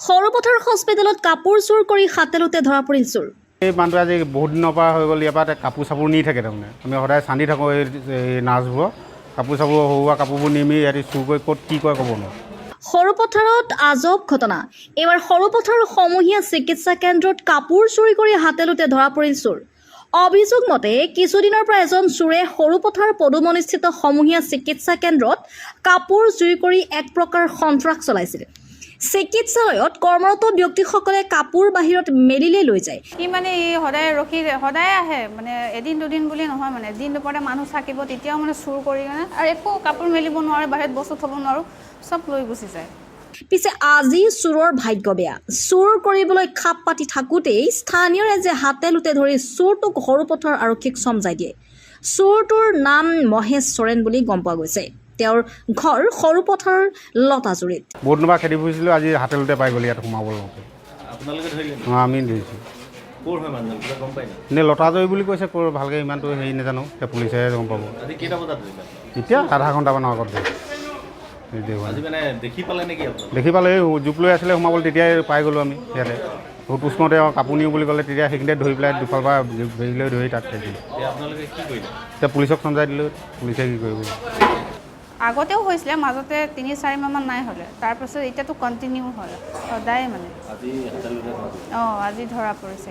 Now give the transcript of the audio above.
সৰুপথাৰ হস্পিটেলত কাপোৰ চুৰ কৰি হাতেলোতে ধৰা পৰিল চোৰ। এই মানুহটো আজি বহুত দিনৰ পৰা হৈ গ'ল, ইয়াৰ পৰা কাপোৰ চাপোৰ নি থাকে। তাৰমানে আমি সদায় চান্দি থাকোঁ এই নাৰ্ছবোৰৰ কাপোৰ চাপোৰ সৰুৱা কাপোৰবোৰ নিমি ইয়াত চুৰ কৰি ক'ত কি কৰে ক'ব নোৱাৰোঁ। সৰুপথাৰত আজব ঘটনা। এইবাৰ সৰুপথাৰ সমূহীয়া চিকিৎসা কেন্দ্ৰত কাপোৰ চুৰি কৰি হাতেলোতে ধৰা পৰিল চোৰ। অভিযোগ মতে কিছুদিনৰ পৰা এজন চোৰে সৰুপথাৰ পদুমনিস্থিত সমূহীয়া চিকিৎসা কেন্দ্ৰত কাপোৰ চুৰি কৰি এক প্ৰকাৰ সন্ত্ৰাস চলাইছিল। চিকিৎসালয়ত কৰ্মৰত ব্যক্তিসকলে কাপোৰ বাহিৰত মেলিলে লৈ যায়। মানে সদায় আহে, মানে এদিন দুদিন বুলি নহয়, মানে দিন দুপৰতে মানুহ থাকিব, তেতিয়াও মানে চুৰ কৰি কিনে আৰু একো কাপোৰ মেলিব নোৱাৰে, বাহিৰত বস্তু থ'ব নোৱাৰোঁ, চব লৈ গুচি যায়। পিছে আজি চোৰৰ ভাগ্য বেয়া। চুৰ কৰিবলৈ খাপ পাতি থাকোঁতেই স্থানীয় ৰাইজে হাতে লোতে ধৰি চোৰটোক সৰুপথাৰ আৰক্ষীক চমজাই দিয়ে। চোৰটোৰ নাম মহেশ চৰেণ বুলি গম পোৱা গৈছে। তেওঁৰ ঘৰ সৰুপথাৰ লতাজুৰিত। বহুত দিনৰ পৰা খেদি ফুৰিছিলোঁ, আজি হাতে লোতে পাই গ'ল ইয়াত সোমাব লওঁতে। আপোনালোকে ধৰিলে? আমি ধৰিছোঁ। ক'ৰ হয় মানুহজন, কিবা গম পায় না? এনেই লতাজৰি বুলি কৈছে, ক'ৰ ভালকৈ ইমানটো হেৰি নাজানো, এতিয়া পুলিচেহে গম পাব। আজি কেইটা বজাত ধৰিলে? এতিয়া আধা ঘণ্টামানৰ আগত আজি মানে দেখি পালে নেকি আপোনালোকে? দেখি পালে জোপ লৈ আছিলে সোমাবলৈ, তেতিয়াই পাই গ'লোঁ আমি ইয়াতে। সোধ কৰোঁতে কাপোৰ নিওঁ বুলি ক'লে, তেতিয়া সেইখিনিতে ধৰি পেলাই দুফালৰ পৰা বেৰি লৈ ধৰি তাত খেদিলোঁ। এতিয়া আপোনালোকে কি কৰিলে? এতিয়া পুলিচক চমজাই দিলোঁ, পুলিচে কি কৰিব। আগতেও হৈছিলে, মাজতে 3-4 মাহমান নাই হ'লে, তাৰপাছত এতিয়াতো কণ্টিনিউ হয় সদায় মানে। আজি হাতে লোতে আজি ধৰা পৰিছে।